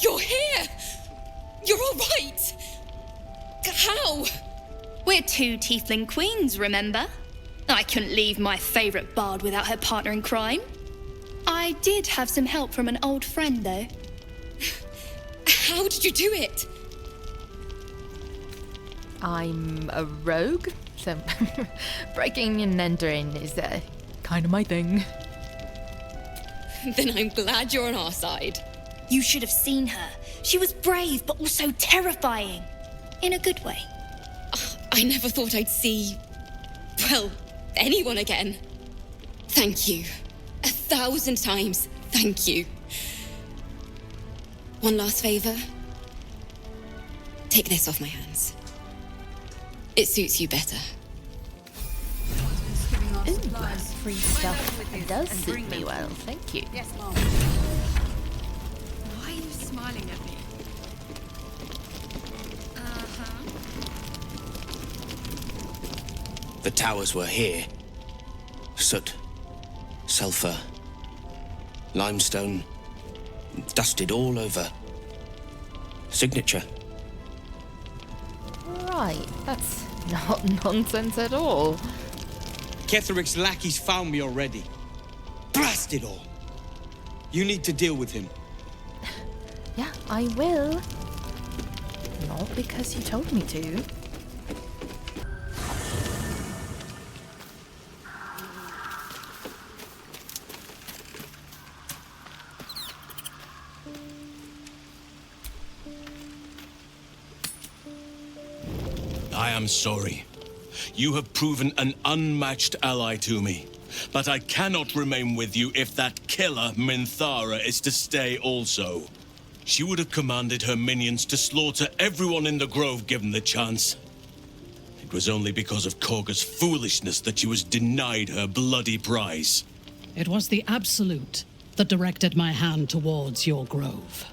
You're here! You're all right! How? We're two tiefling queens, remember? I couldn't leave my favourite bard without her partner in crime. I did have some help from an old friend, though. How did you do it? I'm a rogue, so breaking and entering is kind of my thing. Then I'm glad you're on our side. You should have seen her. She was brave, but also terrifying. In a good way. I never thought I'd see, well, anyone again. Thank you. 1,000 times, thank you. One last favor. Take this off my hands. It suits you better. Ooh, free stuff. It does suit me well, thank you. Yes, Mom. Why are you smiling at me? The towers were here. Soot, sulfur, limestone, dusted all over. Signature. Right, that's not nonsense at all. Ketheric's lackeys found me already. Blast it all! You need to deal with him. Yeah, I will. Not because you told me to. I am sorry. You have proven an unmatched ally to me. But I cannot remain with you if that killer, Minthara, is to stay also. She would have commanded her minions to slaughter everyone in the grove given the chance. It was only because of Korga's foolishness that she was denied her bloody prize. It was the Absolute that directed my hand towards your grove.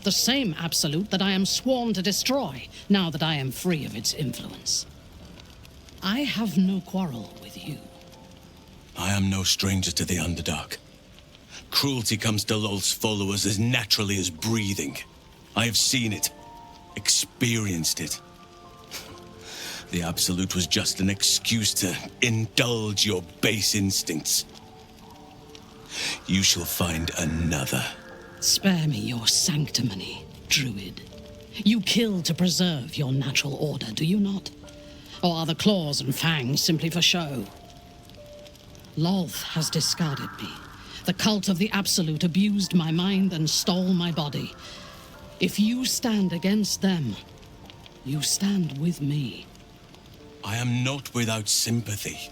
The same Absolute that I am sworn to destroy, now that I am free of its influence. I have no quarrel with you. I am no stranger to the Underdark. Cruelty comes to Lolth's followers as naturally as breathing. I have seen it, experienced it. The Absolute was just an excuse to indulge your base instincts. You shall find another. Spare me your sanctimony, Druid. You kill to preserve your natural order, do you not? Or are the claws and fangs simply for show? Lolth has discarded me. The cult of the Absolute abused my mind and stole my body. If you stand against them, you stand with me. I am not without sympathy.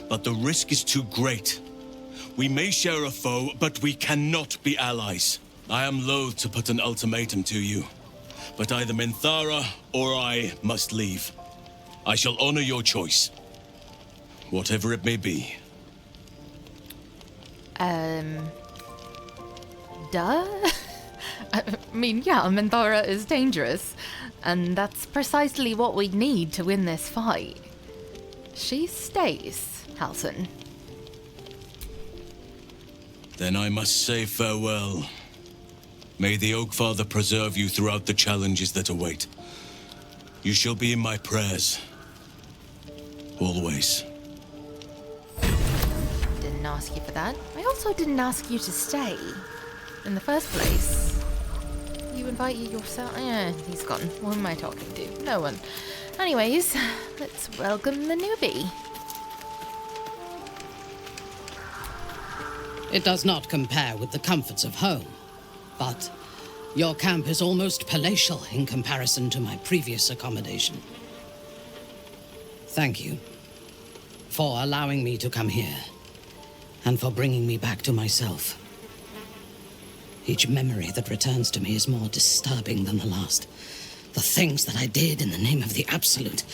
But the risk is too great. We may share a foe, but we cannot be allies. I am loath to put an ultimatum to you, but either Minthara or I must leave. I shall honor your choice, whatever it may be. Duh? I mean, yeah, Minthara is dangerous, and that's precisely what we need to win this fight. She stays, Halsin. Then I must say farewell. May the Oakfather preserve you throughout the challenges that await. You shall be in my prayers. Always. Didn't ask you for that. I also didn't ask you to stay. In the first place. You invited yourself. Yeah, he's gone. Who am I talking to? No one. Anyways, let's welcome the newbie. It does not compare with the comforts of home, but your camp is almost palatial in comparison to my previous accommodation. Thank you for allowing me to come here, and for bringing me back to myself. Each memory that returns to me is more disturbing than the last. The things that I did in the name of the Absolute.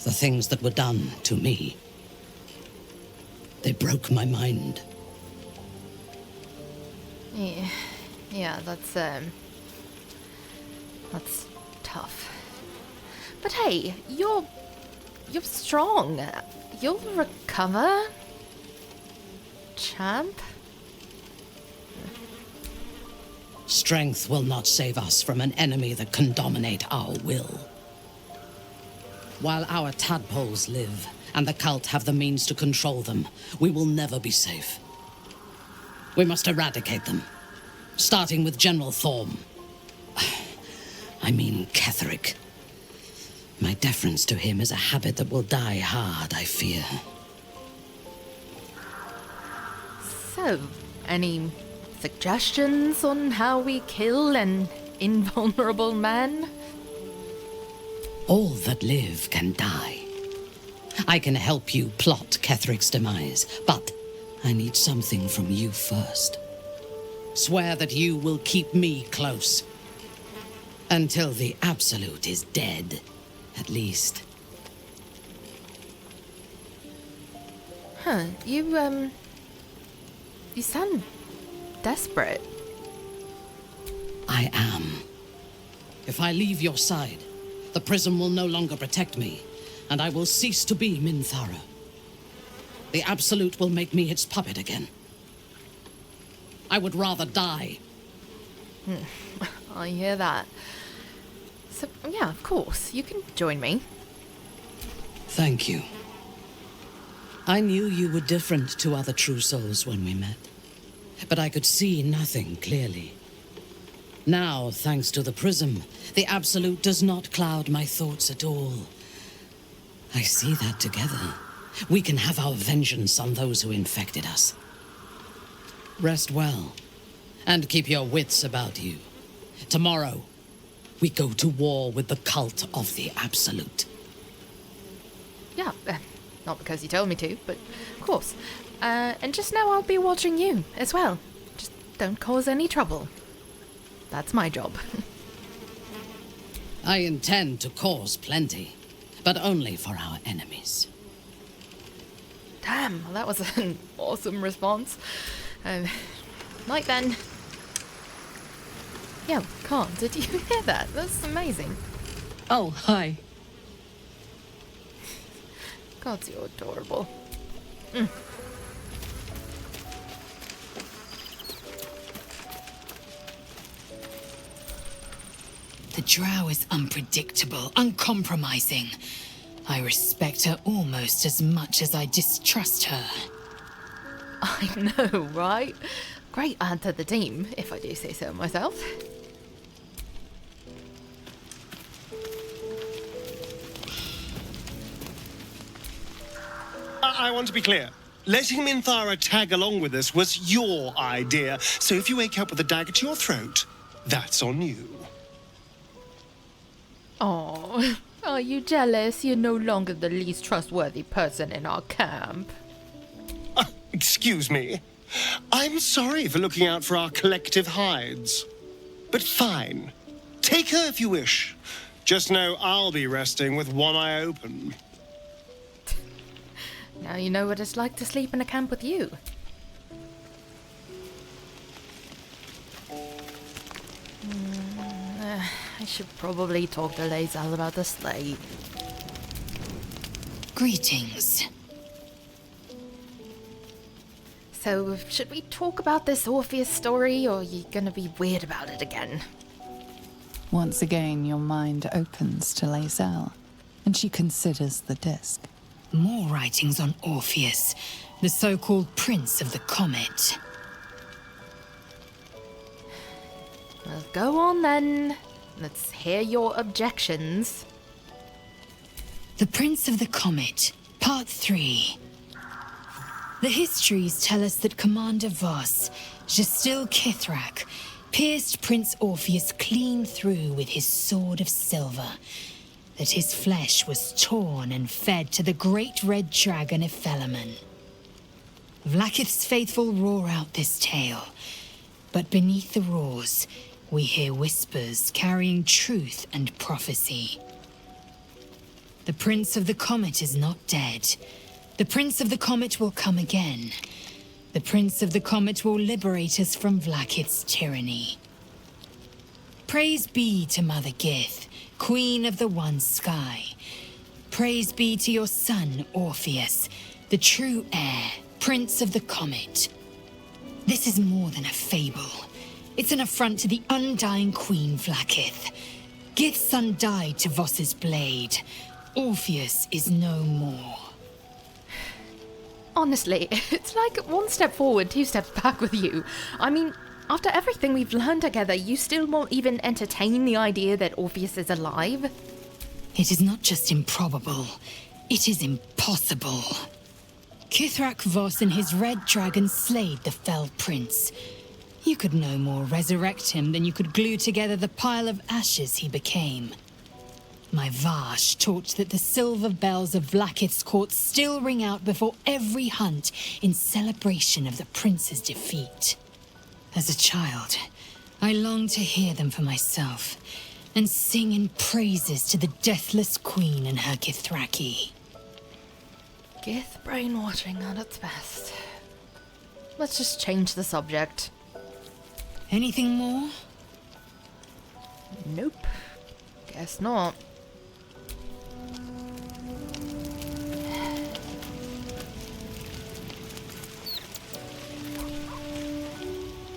The things that were done to me. They broke my mind. Yeah, that's tough. But hey, you're strong. You'll recover, champ. Strength will not save us from an enemy that can dominate our will. While our tadpoles live, and the cult have the means to control them, we will never be safe. We must eradicate them, starting with General Thorm. I mean Ketheric. My deference to him is a habit that will die hard, I fear. So, any suggestions on how we kill an invulnerable man? All that live can die. I can help you plot Ketheric's demise, but I need something from you first. Swear that you will keep me close. Until the Absolute is dead, at least. Huh, you sound desperate. I am. If I leave your side, the prism will no longer protect me, and I will cease to be Minthara. The Absolute will make me its puppet again. I would rather die. I hear that. So, yeah, of course, you can join me. Thank you. I knew you were different to other true souls when we met, but I could see nothing clearly. Now, thanks to the prism, the Absolute does not cloud my thoughts at all. I see that together, we can have our vengeance on those who infected us. Rest well, and keep your wits about you. Tomorrow, we go to war with the cult of the Absolute. Yeah, not because you told me to, but of course. And just know I'll be watching you as well. Just don't cause any trouble. That's my job. I intend to cause plenty, but only for our enemies. Damn, well, that was an awesome response. Night then. Yo, Khan, did you hear that? That's amazing. Oh, hi. God, you're adorable. The drow is unpredictable, uncompromising. I respect her almost as much as I distrust her. I know, right? Great add to the team, if I do say so myself. I want to be clear. Letting Minthara tag along with us was your idea, so if you wake up with a dagger to your throat, that's on you. Oh, are you jealous? You're no longer the least trustworthy person in our camp. Excuse me. I'm sorry for looking out for our collective hides. But fine. Take her if you wish. Just know I'll be resting with one eye open. Now you know what it's like to sleep in a camp with you. I should probably talk to Lae'zel about the slate. Greetings. So, should we talk about this Orpheus story, or are you gonna be weird about it again? Once again, your mind opens to Lae'zel, and she considers the disc. More writings on Orpheus, the so-called Prince of the Comet. Well, go on then. Let's hear your objections. The Prince of the Comet, Part 3. The histories tell us that Commander Voss, Gestil Kithrak, pierced Prince Orpheus clean through with his sword of silver, that his flesh was torn and fed to the great red dragon Ephelaman. Vlaakith's faithful roar out this tale, but beneath the roars, we hear whispers carrying truth and prophecy. The Prince of the Comet is not dead. The Prince of the Comet will come again. The Prince of the Comet will liberate us from Vlaakith's tyranny. Praise be to Mother Gith, Queen of the One Sky. Praise be to your son, Orpheus, the true heir, Prince of the Comet. This is more than a fable. It's an affront to the undying Queen Vlaakith. Gith's son died to Voss's blade. Orpheus is no more. Honestly, it's like one step forward, two steps back with you. I mean, after everything we've learned together, you still won't even entertain the idea that Orpheus is alive? It is not just improbable, it is impossible. Kithrak Voss and his red dragon slayed the fell prince. You could no more resurrect him than you could glue together the pile of ashes he became. My Vash taught that the silver bells of Vlaakith's court still ring out before every hunt in celebration of the prince's defeat. As a child, I longed to hear them for myself and sing in praises to the deathless queen and her Githraki. Gith brainwashing at its best. Let's just change the subject. Anything more? Nope. Guess not.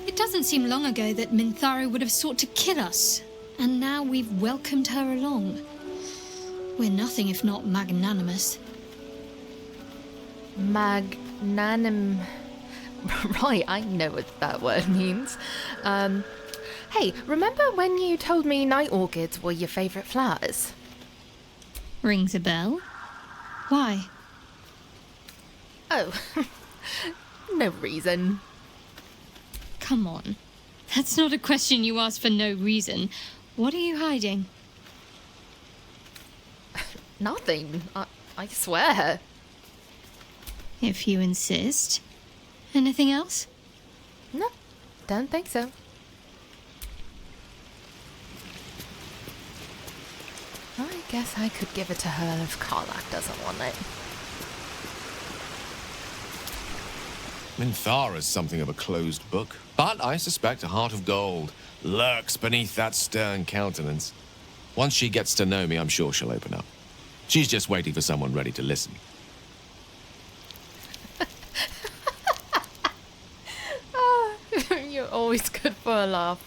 It doesn't seem long ago that Minthara would have sought to kill us, and now we've welcomed her along. We're nothing if not magnanimous. Magnanim... Right, I know what that word means. Hey, remember when you told me night orchids were your favourite flowers? Rings a bell. Why? Oh, no reason. Come on. That's not a question you ask for no reason. What are you hiding? Nothing, I swear. If you insist. Anything else? No, don't think so. I guess I could give it to her if Karlach doesn't want it. Minthara's something of a closed book, but I suspect a heart of gold lurks beneath that stern countenance. Once she gets to know me, I'm sure she'll open up. She's just waiting for someone ready to listen. You're always good for a laugh.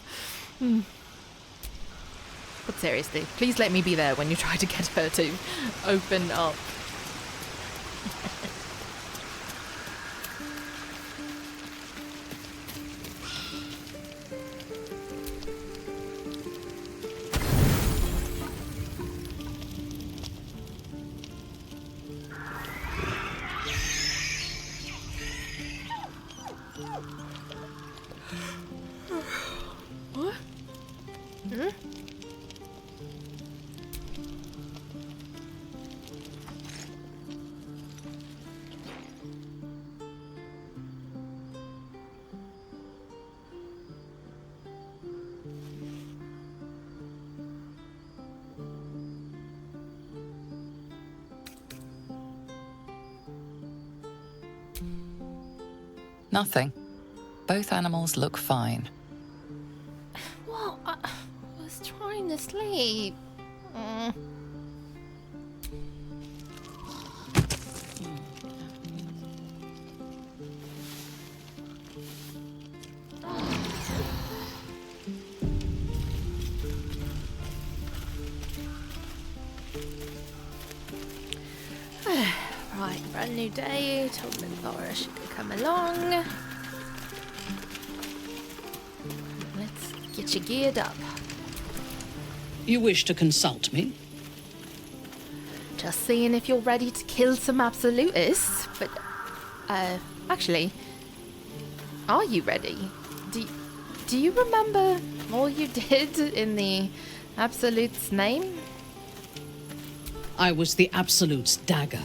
But seriously, please let me be there when you try to get her to open up. What? Hmm? Nothing. Both animals look fine. Well, I was trying to sleep. Right, brand new day. Told Minthara she could come along. Let's get you geared up. You wish to consult me? Just seeing if you're ready to kill some absolutists. But, actually, are you ready? Do you remember all you did in the Absolute's name? I was the Absolute's dagger.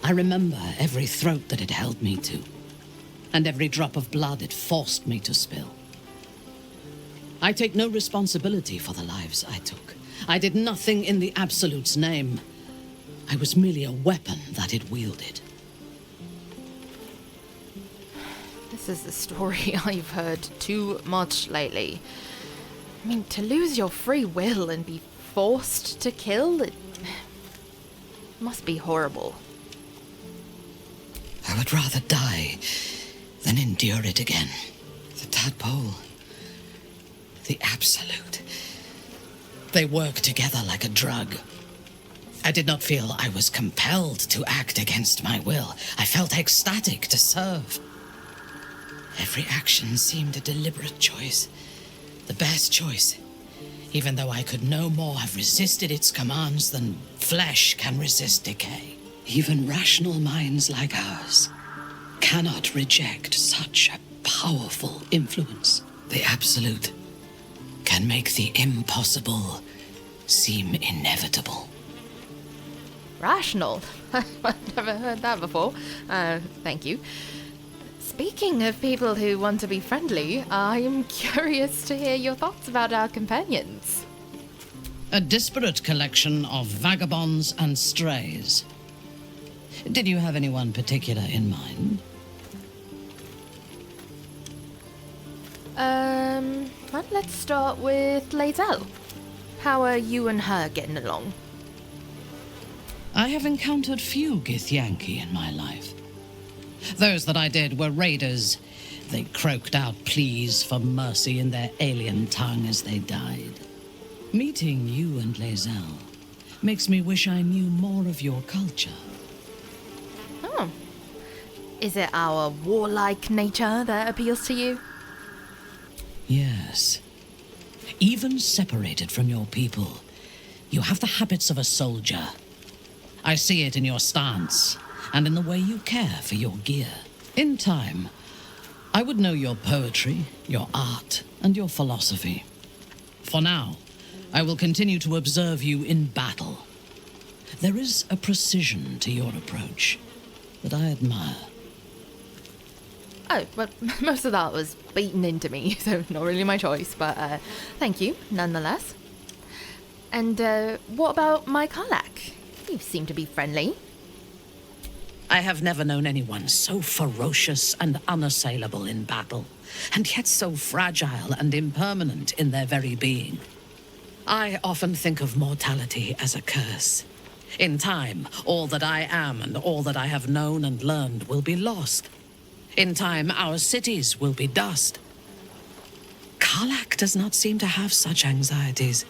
I remember every throat that it held me to, and every drop of blood it forced me to spill. I take no responsibility for the lives I took. I did nothing in the Absolute's name. I was merely a weapon that it wielded. This is a story I've heard too much lately. I mean, to lose your free will and be forced to kill, it must be horrible. I would rather die than endure it again. The tadpole, The absolute. They work together like a drug. I did not feel I was compelled to act against my will. I felt ecstatic to serve. Every action seemed a deliberate choice. The best choice. Even though I could no more have resisted its commands than flesh can resist decay. Even rational minds like ours cannot reject such a powerful influence. The absolute can make the impossible seem inevitable. Rational? I've never heard that before. Thank you. Speaking of people who want to be friendly, I am curious to hear your thoughts about our companions. A disparate collection of vagabonds and strays. Did you have anyone particular in mind? Well, let's start with Lae'zel. How are you and her getting along? I have encountered few Githyanki in my life. Those that I did were raiders. They croaked out pleas for mercy in their alien tongue as they died. Meeting you and Lae'zel makes me wish I knew more of your culture. Oh. Is it our warlike nature that appeals to you? Yes. Even separated from your people, you have the habits of a soldier. I see it in your stance, and in the way you care for your gear. In time, I would know your poetry, your art, and your philosophy. For now, I will continue to observe you in battle. There is a precision to your approach that I admire. Oh, well, most of that was beaten into me, so not really my choice, but thank you, nonetheless. And what about my Karlach? You seem to be friendly. I have never known anyone so ferocious and unassailable in battle, and yet so fragile and impermanent in their very being. I often think of mortality as a curse. In time, all that I am and all that I have known and learned will be lost. In time, our cities will be dust. Karlach does not seem to have such anxieties.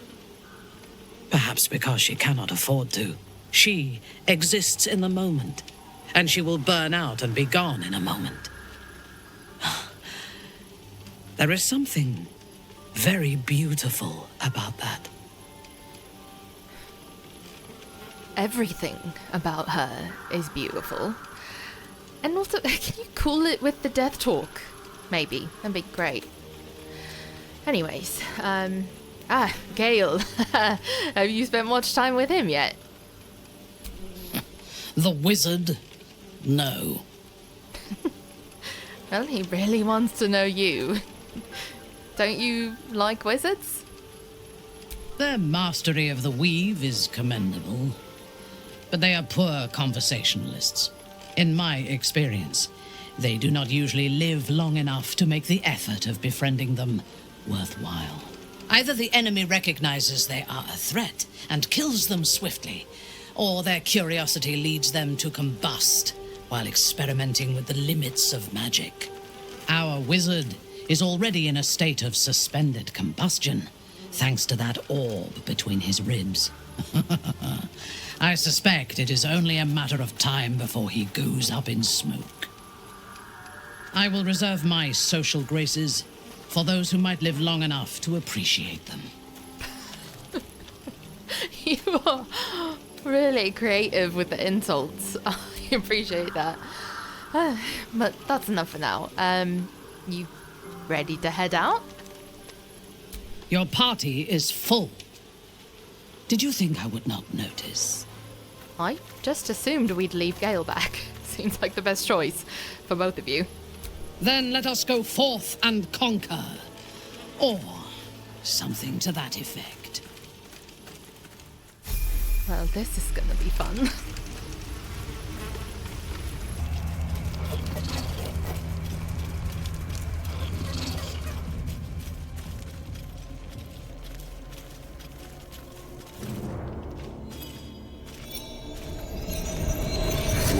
Perhaps because she cannot afford to. She exists in the moment, and she will burn out and be gone in a moment. There is something very beautiful about that. Everything about her is beautiful. And also, can you cool it with the death talk? Maybe. That'd be great. Anyways, Gale. Have you spent much time with him yet? The wizard? No. Well, he really wants to know you. Don't you like wizards? Their mastery of the weave is commendable, but they are poor conversationalists. In my experience, they do not usually live long enough to make the effort of befriending them worthwhile. Either the enemy recognizes they are a threat and kills them swiftly, or their curiosity leads them to combust while experimenting with the limits of magic. Our wizard is already in a state of suspended combustion, thanks to that orb between his ribs. I suspect it is only a matter of time before he goes up in smoke. I will reserve my social graces for those who might live long enough to appreciate them. You are really creative with the insults. I appreciate that. But that's enough for now. You ready to head out? Your party is full. Did you think I would not notice? I just assumed we'd leave Gale back. Seems like the best choice for both of you. Then let us go forth and conquer. Or something to that effect. Well, this is gonna be fun.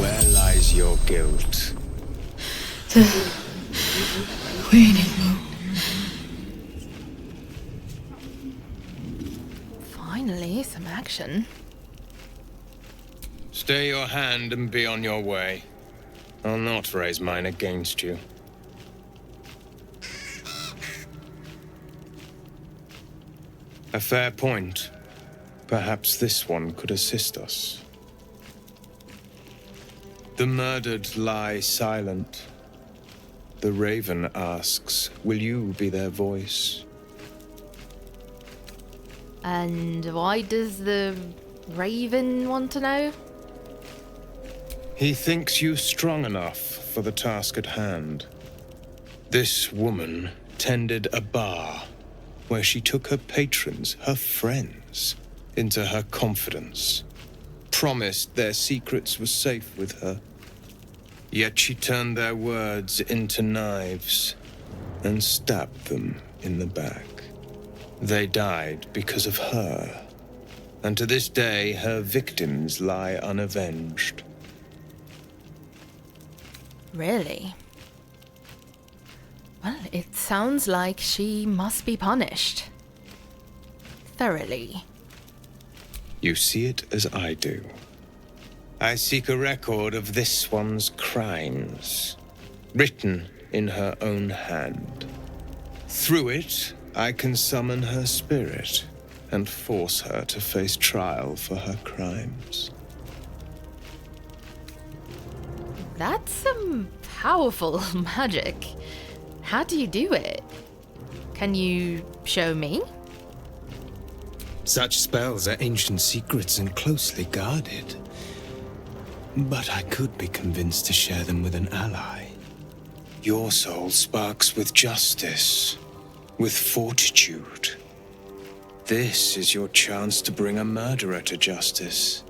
Where lies your guilt? The Waning Moon. action. Stay your hand and be on your way. I'll not raise mine against you. A fair point. Perhaps this one could assist us. The murdered lie silent. The raven asks, will you be their voice? And why does the raven want to know? He thinks you strong enough for the task at hand. This woman tended a bar where she took her patrons, her friends, into her confidence, promised their secrets were safe with her. Yet she turned their words into knives and stabbed them in the back. They died because of her, and to this day her victims lie unavenged. Really? Well, it sounds like she must be punished. Thoroughly. You see it as I do. I seek a record of this one's crimes, written in her own hand. Through it, I can summon her spirit and force her to face trial for her crimes. That's some powerful magic. How do you do it? Can you show me? Such spells are ancient secrets and closely guarded. But I could be convinced to share them with an ally. Your soul sparks with justice, with fortitude. This is your chance to bring a murderer to justice,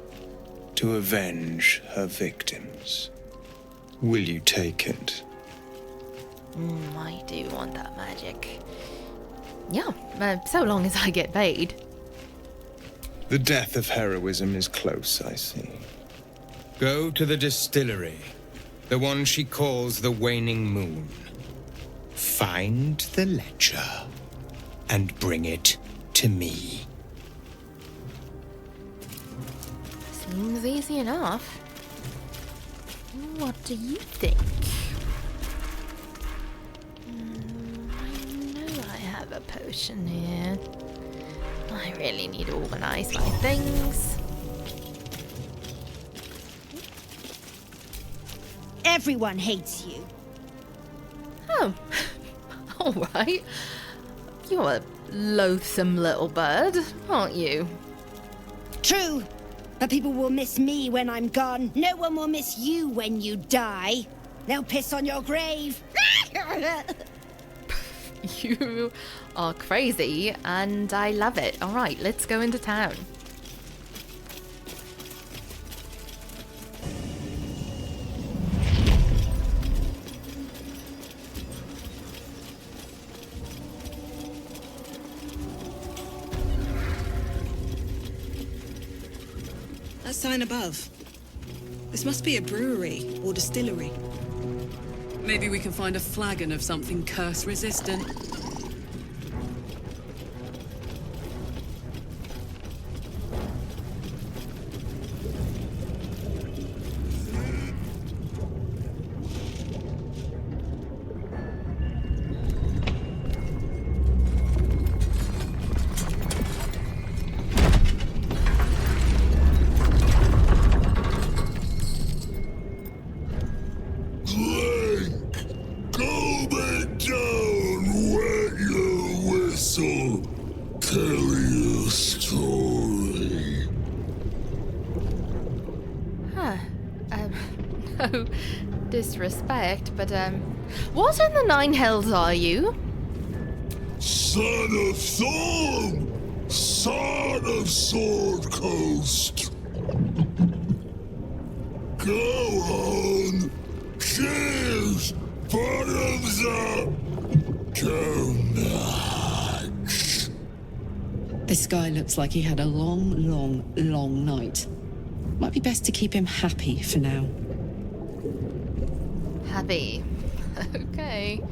to avenge her victims. Will you take it? I do want that magic. Yeah, so long as I get paid. The death of heroism is close, I see. Go to the distillery, the one she calls the Waning Moon. Find the ledger and bring it to me. Seems easy enough. What do you think? I know I have a potion here. I really need to organize my things. Everyone hates you. Oh, all right. You're a loathsome little bird, aren't you? True, but people will miss me when I'm gone. No one will miss you when you die. They'll piss on your grave. You are crazy, and I love it. All right, let's go into town. That sign above. This must be a brewery or distillery. Maybe we can find a flagon of something curse-resistant. No disrespect, but what in the nine hells are you? Son of Thorm! Son of Sword Coast! Go on! Cheers! Bottoms up! Go nuts! This guy looks like he had a long night. Might be best to keep him happy for now. Happy. Okay.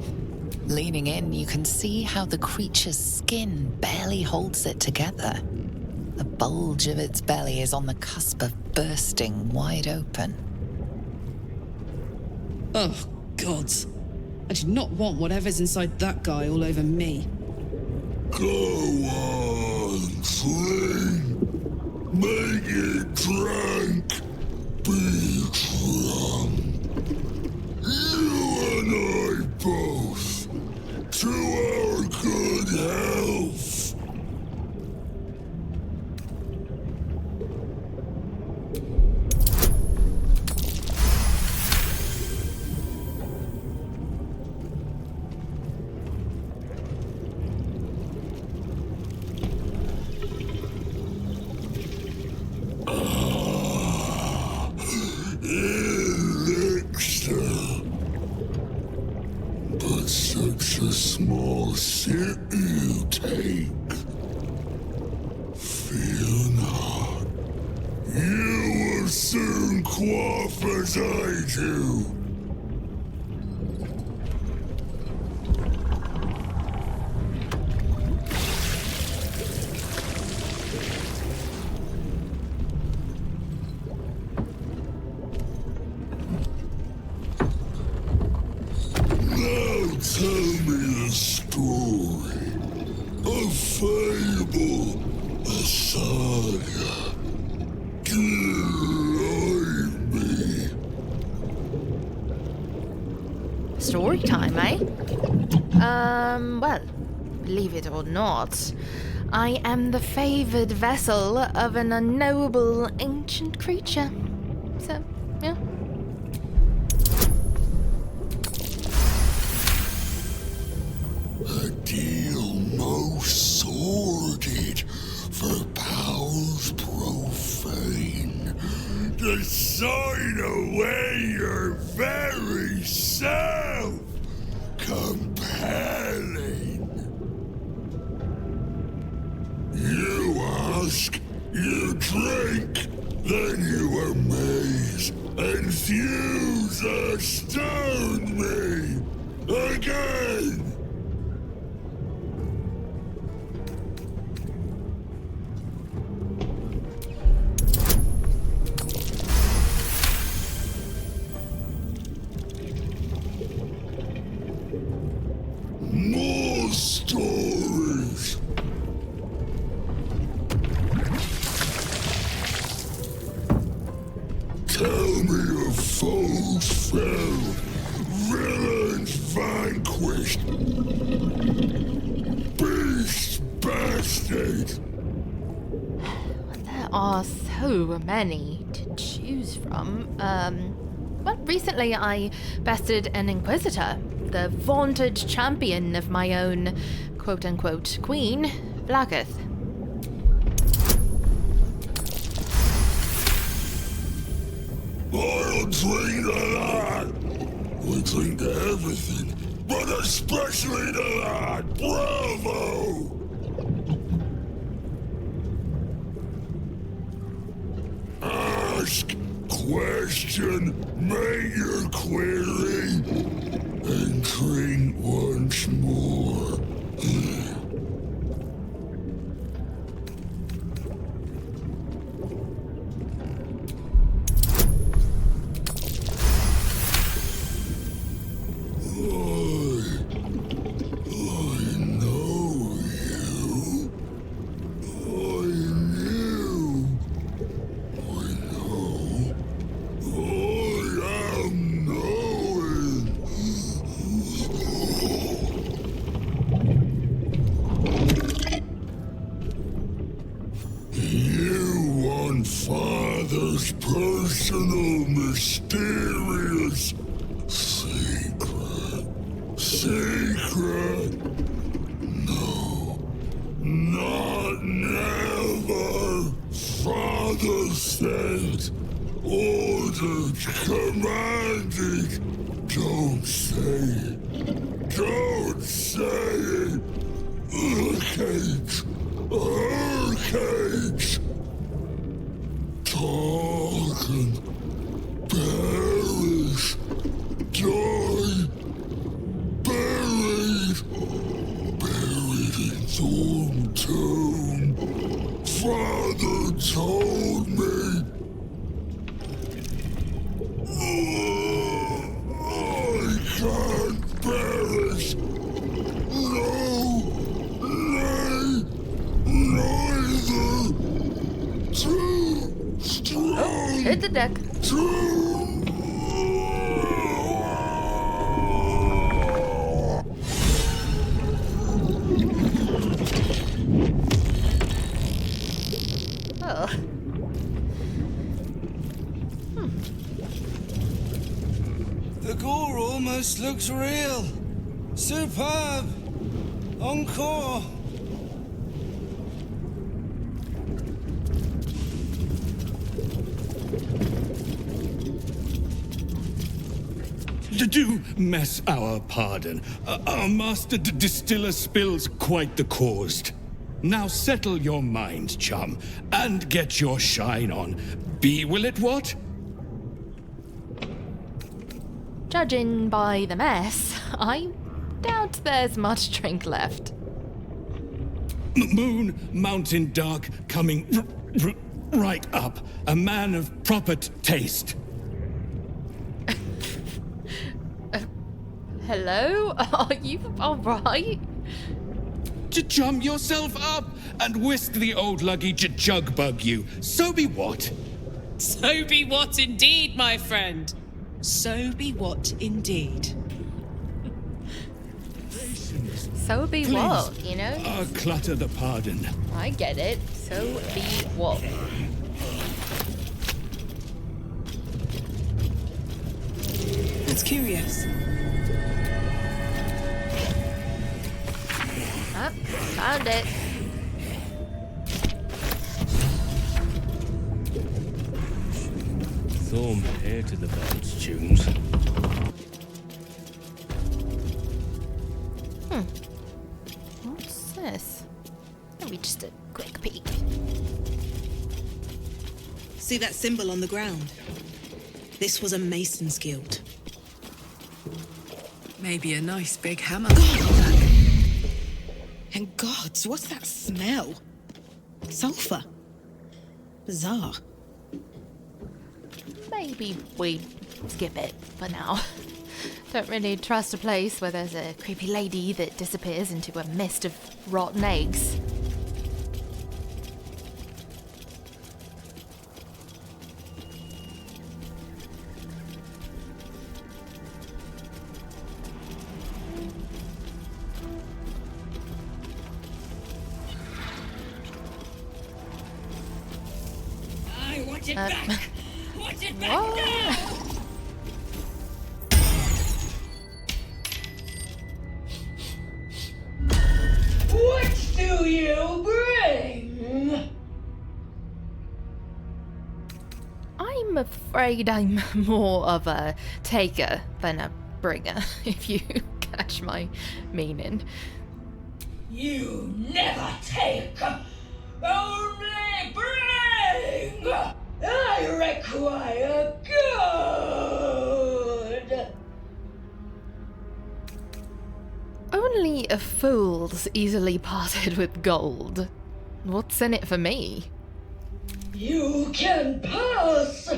Leaning in, you can see how the creature's skin barely holds it together. The bulge of its belly is on the cusp of bursting wide open. Oh, gods. I do not want whatever's inside that guy all over me. Go on, drink. Make it drunk. Be drunk. You and I both. To our good health. Small sip you take. Fear not. You will soon quaff as I do. Story time, eh? Well, believe it or not, I am the favored vessel of an unknowable ancient creature. So, yeah. A deal most sordid for powers profane. To sign away your very self. Compelling. You ask, you drink, then you amaze, enthuse, astound me again. More stories. Tell me of foes fell, villains vanquished, beasts bastard. There are so many to choose from. Well, recently I bested an Inquisitor, the vaunted champion of my own quote-unquote queen, Vlaak'rel. I'll drink to that. We drink to everything, but especially to that. Bravo! Ask, question, make your query, and drink once more. Father's personal, mysterious secret. Secret? No. Not never. Father said, ordered, commanded. Don't say it. Don't say it. Urcage. Urcage. Talking, perish, die, buried in Thorm tomb. Father told me. I can't perish. No, nay, neither. Too strong. Hit the deck. Oh. The gore almost looks real. Superb. Encore. Do mess our pardon. Our master distiller spills quite the caused. Now settle your mind, chum, and get your shine on. Be will it what? Judging by the mess, I doubt there's much drink left. Moon, mountain dark, coming right up. A man of proper taste. Hello? Are you alright? Chum yourself up and whisk the old luggy jug bug you. So be what? So be what indeed, my friend. So be what indeed. So be Please, what, you know? Clutter the pardon. I get it. So be what? That's curious. Ah, found it. Thorm heir to the Bard's tunes. What's this? Maybe just a quick peek. See that symbol on the ground? This was a mason's guild. Maybe a nice big hammer. And gods, what's that smell? Sulfur. Bizarre. Maybe we skip it for now. Don't really trust a place where there's a creepy lady that disappears into a mist of rotten eggs. I want it back! Want it back Whoa. now! What do you bring? I'm afraid I'm more of a taker than a bringer, if you catch my meaning. You never take, only bring! I require good! Only a fool's easily parted with gold. What's in it for me? You can pass,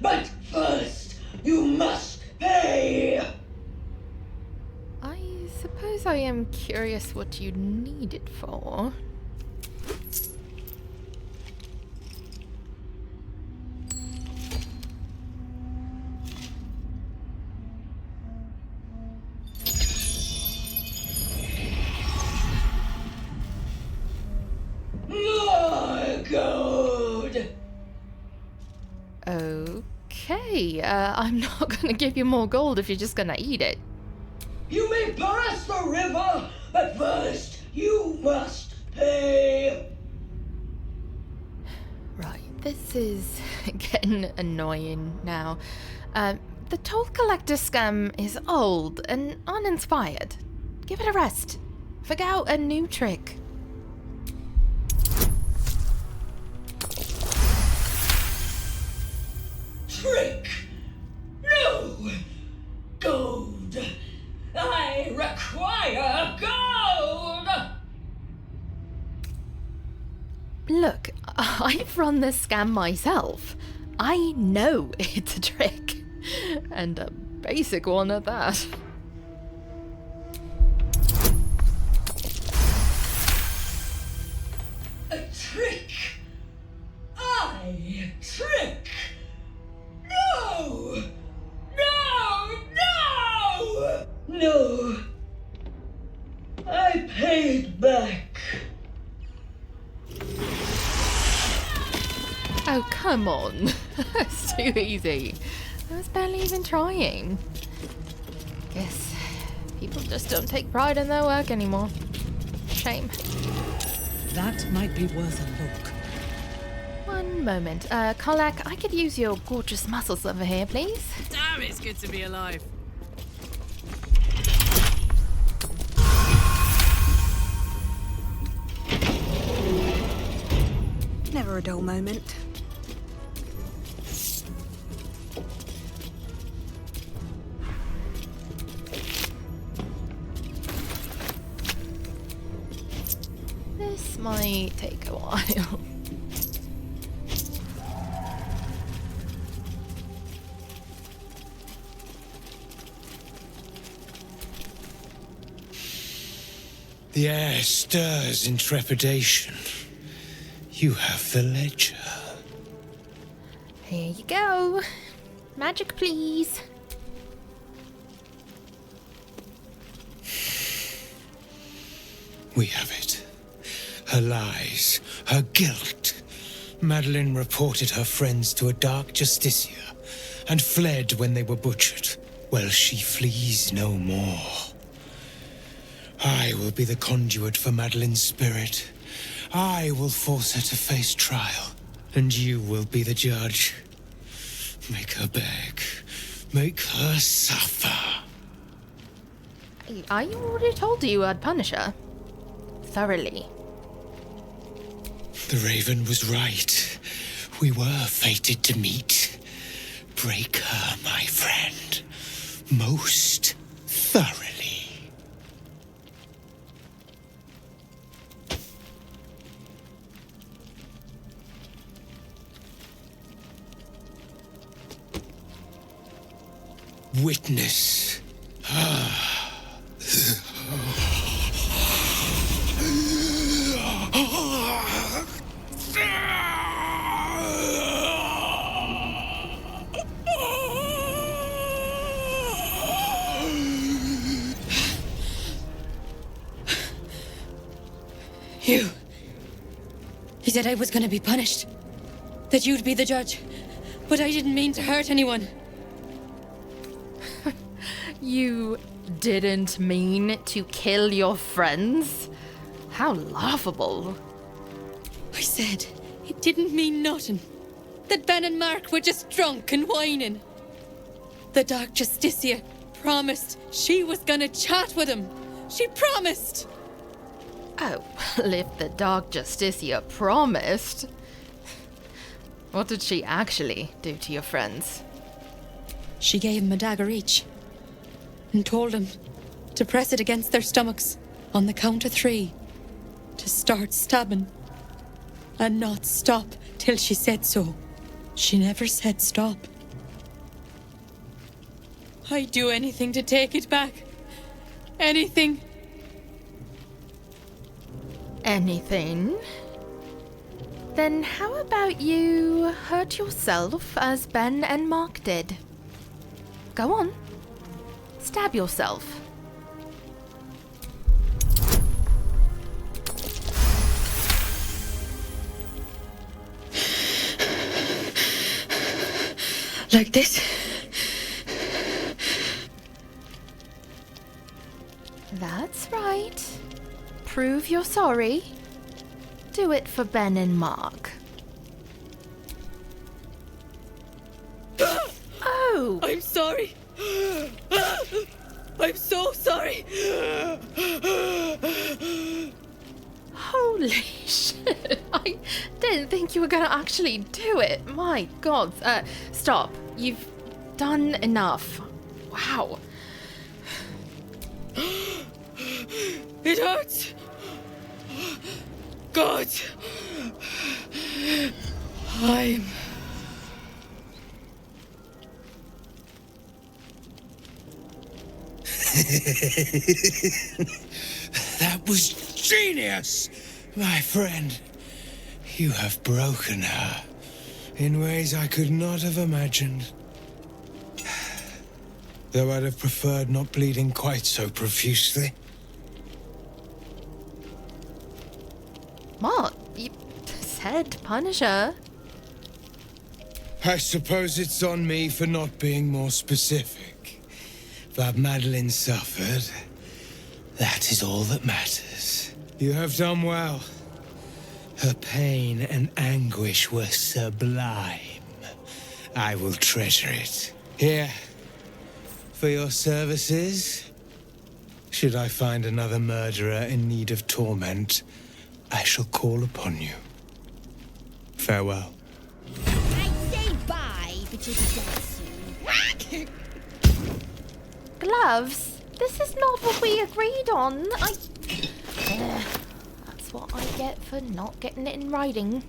but first you must pay! I suppose I am curious what you need it for. My gold! Okay, I'm not gonna give you more gold if you're just gonna eat it. You may pass the river, but first you must pay! Right, this is getting annoying now. The toll collector scam is old and uninspired. Give it a rest. Figure out a new trick. Trick! No! Gold! I require gold! Look, I've run this scam myself. I know it's a trick. And a basic one at that. A trick? I trick? No! No! No! No! I pay it back. Oh, come on. That's too easy. I was barely even trying. Guess people just don't take pride in their work anymore. Shame. That might be worth a look. One moment. Kolak, I could use your gorgeous muscles over here, please. Damn, it's good to be alive. Never a dull moment. This might take a while. The air stirs in trepidation. You have the ledger. Here you go. Magic, please. We have it. Her lies, her guilt. Madeline reported her friends to a dark justiciar and fled when they were butchered. Well, she flees no more. I will be the conduit for Madeline's spirit. I will force her to face trial, and you will be the judge. Make her beg. Make her suffer. I already told you I'd punish her. Thoroughly. The Raven was right. We were fated to meet. Break her, my friend. Most thoroughly. Witness. You said I was going to be punished. That you'd be the judge. But I didn't mean to hurt anyone. You didn't mean to kill your friends? How laughable. I said it didn't mean nothing. That Ben and Mark were just drunk and whining. The Dark Justicia promised she was gonna chat with him. She promised! Oh, well, if the Dark Justicia promised. What did she actually do to your friends? She gave them a dagger each. And told them to press it against their stomachs on the count of 3. To start stabbing. And not stop till she said so. She never said stop. I'd do anything to take it back. Anything. Anything? Then how about you hurt yourself as Ben and Mark did? Go on. Stab yourself. Like this? That's right. Prove you're sorry. Do it for Ben and Mark. Oh! I'm sorry. I'm so sorry. Holy shit. I didn't think you were gonna actually do it. My god. Stop. You've done enough. Wow. It hurts. God. I'm... That was genius, my friend. You have broken her in ways I could not have imagined. Though I'd have preferred not bleeding quite so profusely. What? You said punish her? I suppose it's on me for not being more specific. But Madeline suffered. That is all that matters. You have done well. Her pain and anguish were sublime. I will treasure it. Here, for your services. Should I find another murderer in need of torment, I shall call upon you. Farewell. I say bye, but you'll be dead soon. Gloves? This is not what we agreed on. That's what I get for not getting it in writing.